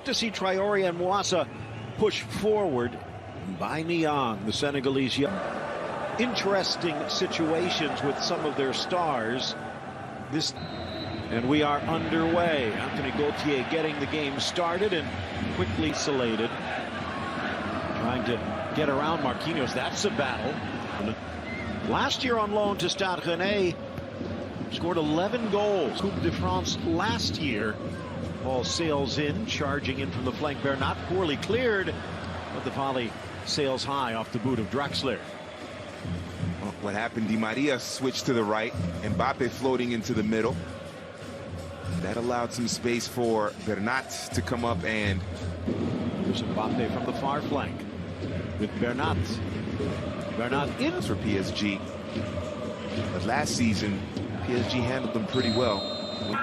to see Traoré and Mwasa push forward by Niang, the Senegalese. Interesting situations with some of their stars. And we are underway. Anthony Gauthier getting the game started and quickly isolated. Trying to get around Marquinhos. That's a battle. Last year on loan to Stade Rennais, scored 11 goals. Coupe de France last year. Ball sails in, charging in from the flank. Bernat poorly cleared, but the volley sails high off the boot of Draxler. Well, what happened? Di Maria switched to the right. Mbappe floating into the middle. That allowed some space for Bernat to come up, and there's Mbappe from the far flank with Bernat. Bernat in for PSG. But last season, PSG handled them pretty well.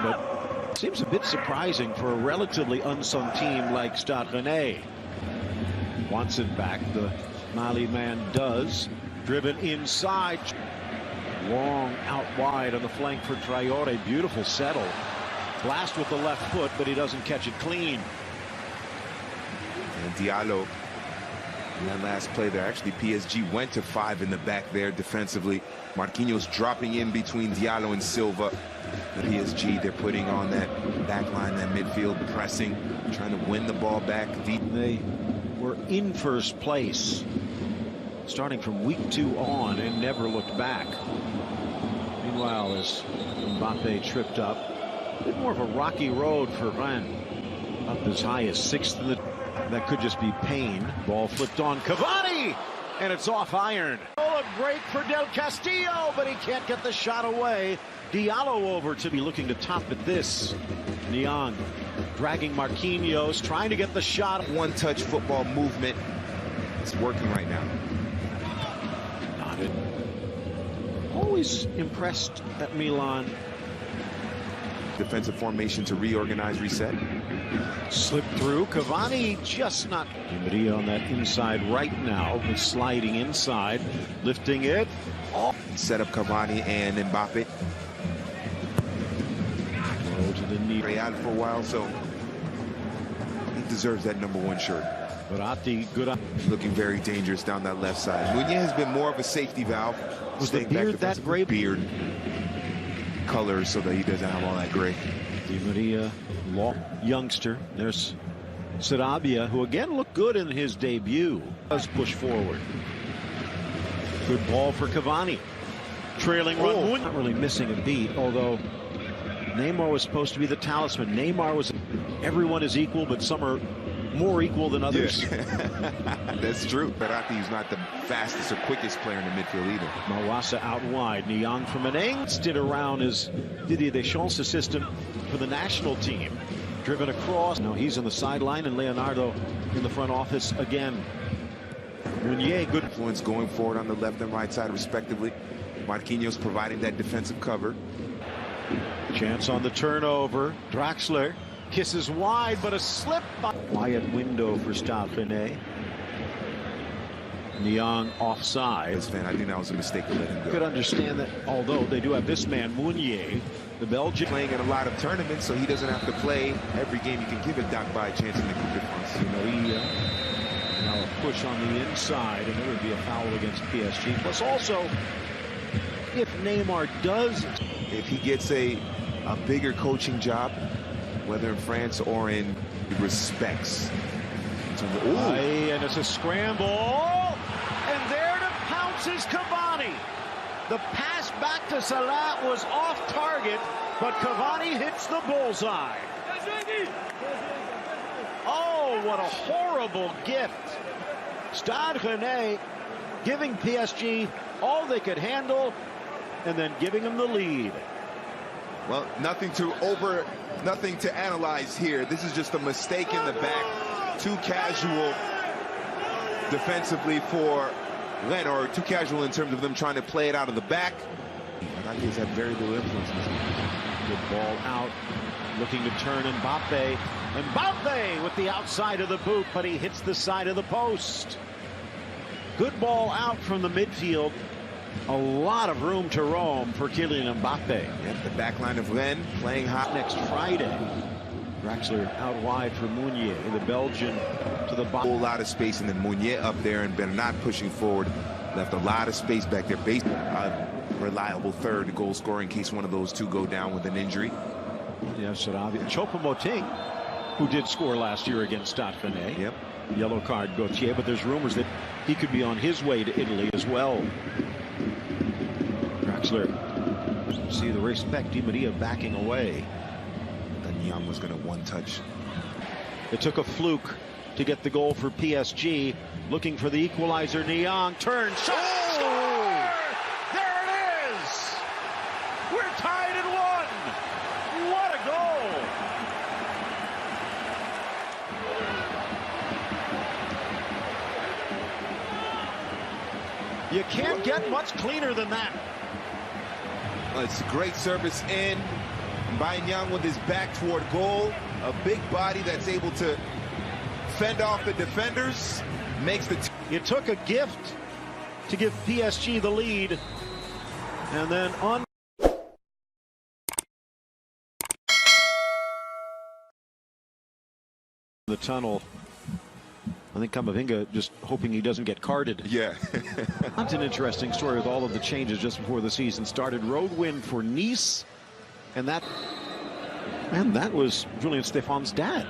But seems a bit surprising for a relatively unsung team like Stade Rennais. Wants it back. The Mali man does. Driven inside. Long out wide on the flank for Traoré. Beautiful settle. Blast with the left foot, but he doesn't catch it clean. And Diallo, in that last play there, actually PSG went to 5 in the back there defensively. Marquinhos dropping in between Diallo and Silva. The PSG, they're putting on that back line, that midfield pressing, trying to win the ball back deep. They were in first place starting from week 2 on and never looked back. Meanwhile, as Mbappe tripped up, a bit more of a rocky road for Rennes. Up as high as 6th in the... That could just be pain. Ball flipped on Cavani, and it's off iron. Oh, a break for Del Castillo, but he can't get the shot away. Diallo over to be looking to top at this. Niang dragging Marquinhos, trying to get the shot. One-touch football movement. It's working right now. Not it. Always impressed at Milan. Defensive formation to reorganize, reset. Slipped through. Cavani just not. Di Maria on that inside right now. He's sliding inside, lifting it. Oh. Set up Cavani and Mbappe. To the knee. Real for a while, so he deserves that #1 shirt. Verratti, good. Looking very dangerous down that left side. Meunier has been more of a safety valve. Was the beard that gray? Beard colors so that he doesn't have all that gray. Di Maria, youngster. There's Sarabia, who again looked good in his debut. Does push forward. Good ball for Cavani. Trailing run. Not really missing a beat, although Neymar was supposed to be the talisman. Neymar was, everyone is equal, but some are more equal than others. Yeah. That's true. Verratti is not the fastest or quickest player in the midfield either. Mwasa out wide. Niang from Rennais stood around his Didier Deschamps assistant for the national team. Driven across. Now he's on the sideline, and Leonardo in the front office again. Meunier, good influence going forward on the left and right side respectively. Marquinhos providing that defensive cover. Chance on the turnover. Draxler kisses wide, but a slip. Quiet window for Stade Rennais. Niang offside. I think that was a mistake to let him go. Could understand that, although they do have this man, Meunier, the Belgian. Playing in a lot of tournaments, so he doesn't have to play every game. You can give it Doc by a chance in the Coupe de France. Now a push on the inside, and it would be a foul against PSG. Plus also, if Neymar does... If he gets a bigger coaching job, whether in France or in respects. And it's a scramble. And there to pounce is Cavani. The pass back to Salah was off target, but Cavani hits the bullseye. Oh, what a horrible gift. Stade Rennais giving PSG all they could handle and then giving them the lead. Well, nothing to analyze here. This is just a mistake in the back. Too casual defensively for Rennes, or too casual in terms of them trying to play it out of the back. He's had very little influence. Good ball out, looking to turn Mbappe. Mbappe with the outside of the boot, but he hits the side of the post. Good ball out from the midfield. A lot of room to roam for Kylian Mbappe. Yep, the back line of Rennes playing hot next Friday. Draxler out wide for Meunier, the Belgian to the bottom. Whole lot of space, and then Meunier up there and Bernat pushing forward. Left a lot of space back there. Base reliable third goal scorer in case one of those two go down with an injury. Yes, Sarabia. Choupo-Moting, who did score last year against Stade Rennais. Yep. Yellow card Gauthier, but there's rumors that he could be on his way to Italy as well. Draxler, see the respect. Di Maria backing away. Niang was going to one touch. It took a fluke to get the goal for PSG. Looking for the equalizer. Niang turns, shot, score! There it is! We're tied at 1. What a goal! You can't get much cleaner than that. It's a great service in by Niang with his back toward goal. A big body that's able to fend off the defenders. Makes the... It took a gift to give PSG the lead. And then on the tunnel. I think Camavinga just hoping he doesn't get carded. Yeah. That's an interesting story with all of the changes just before the season started. Road win for Nice. And that was Julien Stéphane's dad.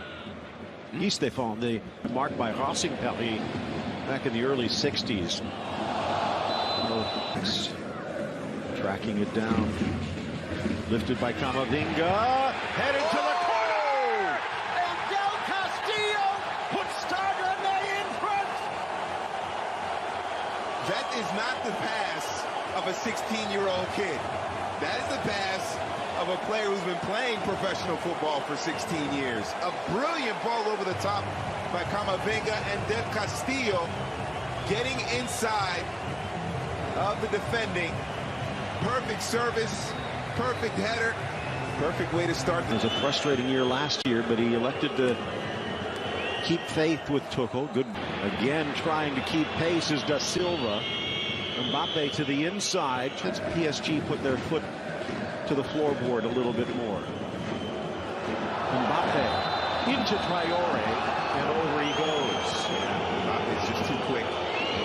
Guy Stéphane, the marked by Racing Paris back in the early 60s. Tracking it down. Lifted by Camavinga. Headed to the corner! And Del Castillo puts Stade Rennais in front! That is not the pass of a 16-year-old kid. That is the pass of a player who's been playing professional football for 16 years. A brilliant ball over the top by Camavinga, and Del Castillo getting inside of the defending. Perfect service, perfect header, perfect way to start. It was a frustrating year last year, but he elected to keep faith with Tuchel. Good. Again, trying to keep pace is Da Silva. Mbappe to the inside. Since PSG put their foot to the floorboard a little bit more. Mbappe into Traore, and over he goes. Mbappe's just too quick.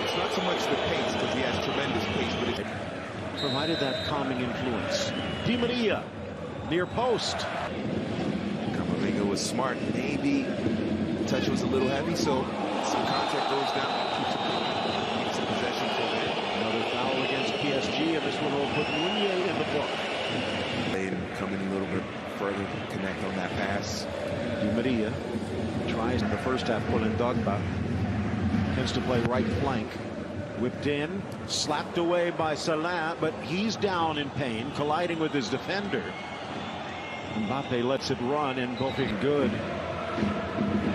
It's not so much the pace, because he has tremendous pace, but it provided that calming influence. Di Maria, near post. Camavinga was smart. Maybe the touch was a little heavy, so some contact goes down. Keeps the possession for him. Another foul against PSG, and this one will put Meunier in the book. Coming a little bit further, connect on that pass. Di Maria tries in the first half, pulling Dogba. Tends to play right flank. Whipped in, slapped away by Salah, but he's down in pain, colliding with his defender. Mbappe lets it run, and both is good.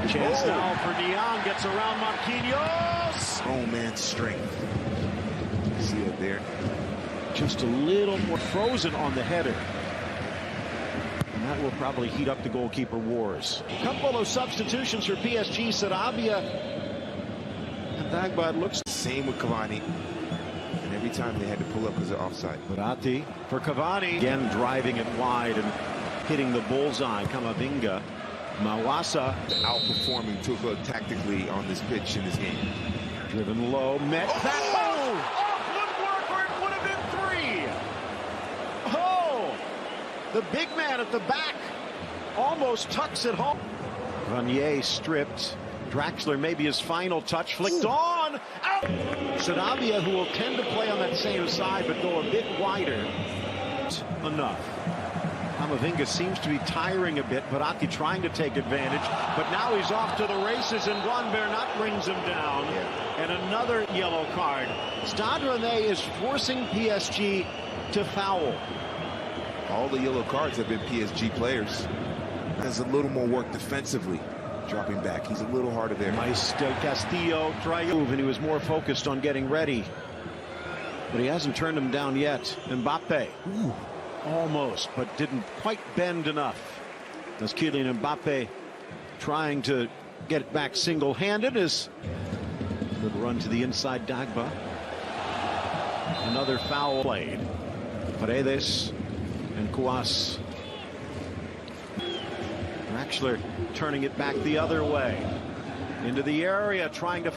Chance now for Niang, gets around Marquinhos. Oh, man, strength. See it there. Just a little more frozen on the header. And that will probably heat up the goalkeeper wars. A couple of substitutions for PSG. Sarabia and Dagba looks. Same with Cavani. And every time they had to pull up because of offside. Verratti for Cavani. Again driving it wide and hitting the bullseye. Camavinga. Mawasa. Outperforming Tuchel tactically on this pitch in this game. Driven low. Met that. The big man at the back almost tucks it home. Renier stripped. Draxler, maybe his final touch, flicked on. Out. Sarabia, who will tend to play on that same side but go a bit wider. Enough. Camavinga seems to be tiring a bit. Verratti trying to take advantage, but now he's off to the races, and Juan Bernat brings him down. And another yellow card. Stade Rennais is forcing PSG to foul. All the yellow cards have been PSG players. Has a little more work defensively. Dropping back. He's a little harder there. Nice. Del Castillo trying to move, and he was more focused on getting ready. But he hasn't turned him down yet. Mbappe. Ooh, almost, but didn't quite bend enough. As Kylian Mbappe trying to get it back single-handed. As good run to the inside. Dagba. Another foul played. Paredes and Gоals. Draxler turning it back the other way. Into the area, trying to